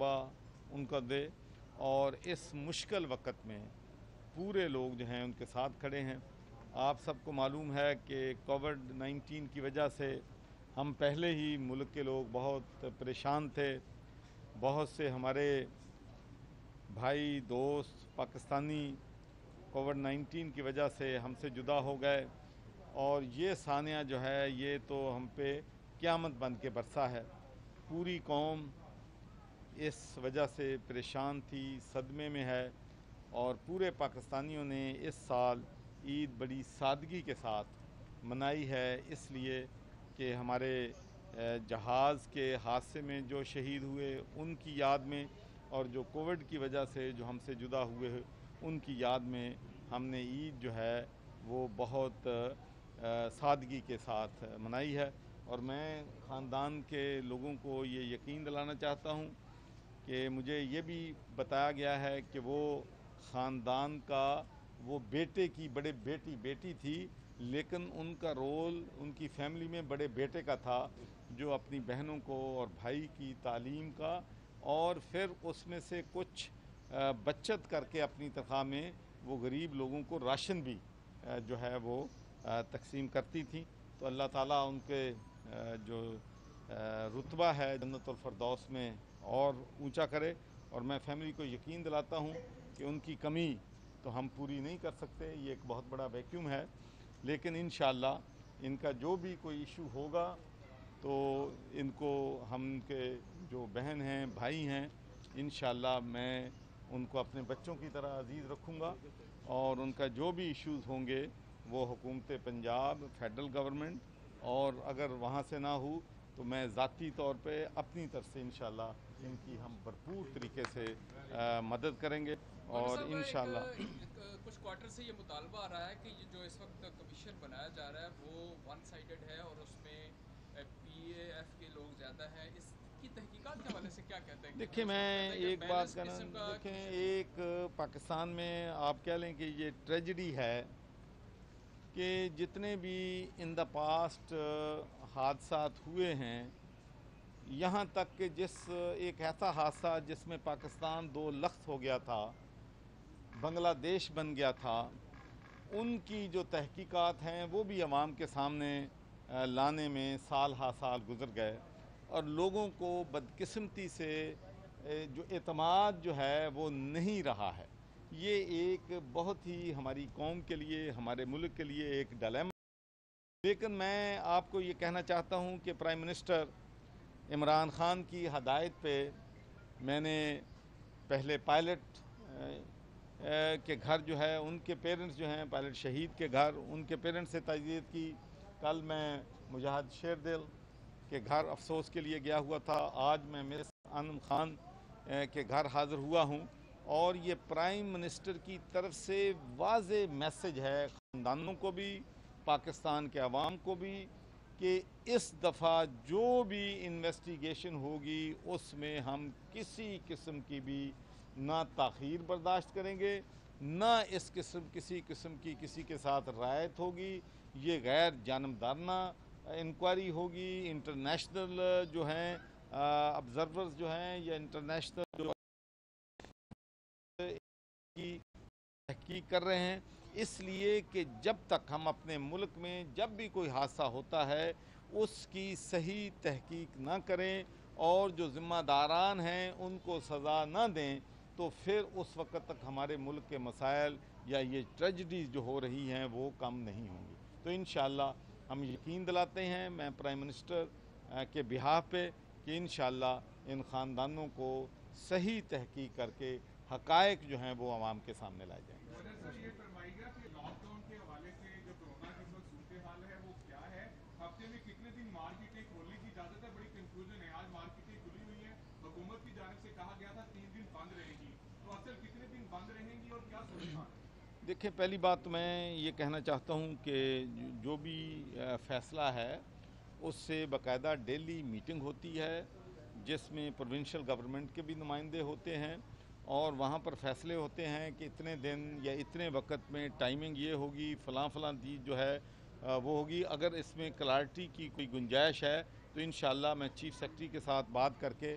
ان کا دے اور اس مشکل وقت میں پورے لوگ جو ہیں ان کے ساتھ کھڑے ہیں۔ آپ سب کو معلوم ہے کہ کووڈ-19 کی وجہ سے ہم پہلے ہی ملک کے لوگ بہت پریشان تھے۔ بہت سے ہمارے بھائی دوست پاکستانی کووڈ-19 کی وجہ سے ہم سے جدا ہو گئے، اور یہ سانیہ جو ہے یہ تو ہم پہ قیامت بن کے برسا ہے۔ پوری قوم اس وجہ سے پریشان تھی، صدمے میں ہے، اور پورے پاکستانیوں نے اس سال عید بڑی سادگی کے ساتھ منائی ہے، اس لیے کہ ہمارے جہاز کے حادثے میں جو شہید ہوئے ان کی یاد میں، اور جو کووڈ کی وجہ سے جو ہم سے جدا ہوئے ان کی یاد میں ہم نے عید جو ہے وہ بہت سادگی کے ساتھ منائی ہے۔ اور میں خاندان کے لوگوں کو یہ یقین دلانا چاہتا ہوں کہ مجھے یہ بھی بتایا گیا ہے کہ وہ خاندان کا وہ بیٹے کی بڑے بیٹی تھی، لیکن ان کا رول ان کی فیملی میں بڑے بیٹے کا تھا، جو اپنی بہنوں کو اور بھائی کی تعلیم کا، اور پھر اس میں سے کچھ بچت کر کے اپنی تنخواہ میں وہ غریب لوگوں کو راشن بھی جو ہے وہ تقسیم کرتی تھیں۔ تو اللہ تعالیٰ ان کے جو رتبہ ہے جنت الفردوس میں اور اونچا کرے، اور میں فیملی کو یقین دلاتا ہوں کہ ان کی کمی تو ہم پوری نہیں کر سکتے، یہ ایک بہت بڑا ویکیوم ہے، لیکن انشاءاللہ ان کا جو بھی کوئی ایشو ہوگا تو ان کو ہم کے جو بہن ہیں بھائی ہیں، انشاءاللہ میں ان کو اپنے بچوں کی طرح عزیز رکھوں گا، اور ان کا جو بھی ایشوز ہوں گے وہ حکومت پنجاب، فیڈرل گورنمنٹ، اور اگر وہاں سے نہ ہو تو میں ذاتی طور پہ اپنی طرف سے انشاءاللہ ان کی ہم بھرپور طریقے سے مدد کریں گے، اور انشاءاللہ کچھ کوارٹر سے یہ مطالبہ آ رہا ہے کہ یہ جو اس وقت کمیشن بنایا جا رہا ہے وہ ون سائیڈڈ ہے، اور اس میں پی اے ایف کے لوگ زیادہ ہیں۔ اس کی تحقیقات کے حوالے سے کیا کہتے ہیں کہ دیکھیں، جو اس وقت میں کہتے ہیں کہ ایک بات بیلنس کہنا، قسم کا دیکھیں کمیشن ہے؟ ایک پاکستان میں آپ کہہ لیں کہ یہ ٹریجڈی ہے کہ جتنے بھی ان دا پاسٹ حادثات ہوئے ہیں، یہاں تک کہ ایک ایسا حادثہ جس میں پاکستان دو لخت ہو گیا تھا، بنگلہ دیش بن گیا تھا، ان کی جو تحقیقات ہیں وہ بھی عوام کے سامنے لانے میں سال ہا سال گزر گئے، اور لوگوں کو بدقسمتی سے جو اعتماد جو ہے وہ نہیں رہا ہے۔ یہ ایک بہت ہی ہماری قوم کے لیے، ہمارے ملک کے لیے ایک ڈیلیما، لیکن میں آپ کو یہ کہنا چاہتا ہوں کہ پرائم منسٹر عمران خان کی ہدایت پہ میں نے پہلے پائلٹ کے گھر جو ہے ان کے پیرنٹس جو ہیں، پائلٹ شہید کے گھر ان کے پیرنٹس سے تجدید کی۔ کل میں مجاہد شیر دل کے گھر افسوس کے لیے گیا ہوا تھا، آج میں مرزا انعم خان کے گھر حاضر ہوا ہوں، اور یہ پرائم منسٹر کی طرف سے واضح میسج ہے خاندانوں کو بھی، پاکستان کے عوام کو بھی، کہ اس دفعہ جو بھی انویسٹیگیشن ہوگی اس میں ہم کسی قسم کی بھی نہ تاخیر برداشت کریں گے، نہ کسی قسم کی کسی کے ساتھ رعایت ہوگی۔ یہ غیر جانبدارانہ انکوائری ہوگی، انٹرنیشنل جو ہیں آبزرورز جو ہیں یا انٹرنیشنل جو کی تحقیق کر رہے ہیں، اس لیے کہ جب تک ہم اپنے ملک میں جب بھی کوئی حادثہ ہوتا ہے اس کی صحیح تحقیق نہ کریں اور جو ذمہ داران ہیں ان کو سزا نہ دیں، تو پھر اس وقت تک ہمارے ملک کے مسائل یا یہ ٹریجڈیز جو ہو رہی ہیں وہ کم نہیں ہوں گی۔ تو انشاءاللہ ہم یقین دلاتے ہیں، میں پرائم منسٹر کے بہاف پہ، کہ انشاءاللہ ان خاندانوں کو صحیح تحقیق کر کے حقائق جو ہیں وہ عوام کے سامنے لائے جائیں گے۔ گورنر صاحب یہ فرمائیے گا کہ لاک ڈاؤن کے حوالے سے جو کورونا کی صورتحال ہے وہ کیا ہے؟ ہفتے میں کتنے دن مارکیٹیں کھولنے کی اجازت ہے؟ بڑی کنفیوژن ہے، آج مارکیٹیں کھلی ہوئی ہیں، حکومت کی جانب سے کہا گیا تھا 3 دن بند رہے گی، تو اصل کتنے دن بند رہیں گی اور کیا صورتحال ہے؟ دیکھیں، پہلی بات تو میں یہ کہنا چاہتا ہوں کہ جو بھی فیصلہ ہے اس سے باقاعدہ ڈیلی میٹنگ ہوتی ہے، جس میں پروونشل گورنمنٹ کے بھی نمائندے ہوتے ہیں، اور وہاں پر فیصلے ہوتے ہیں کہ اتنے دن یا اتنے وقت میں ٹائمنگ یہ ہوگی، فلاں چیز جو ہے وہ ہوگی۔ اگر اس میں کلیئرٹی کی کوئی گنجائش ہے تو انشاءاللہ میں چیف سیکرٹری کے ساتھ بات کر کے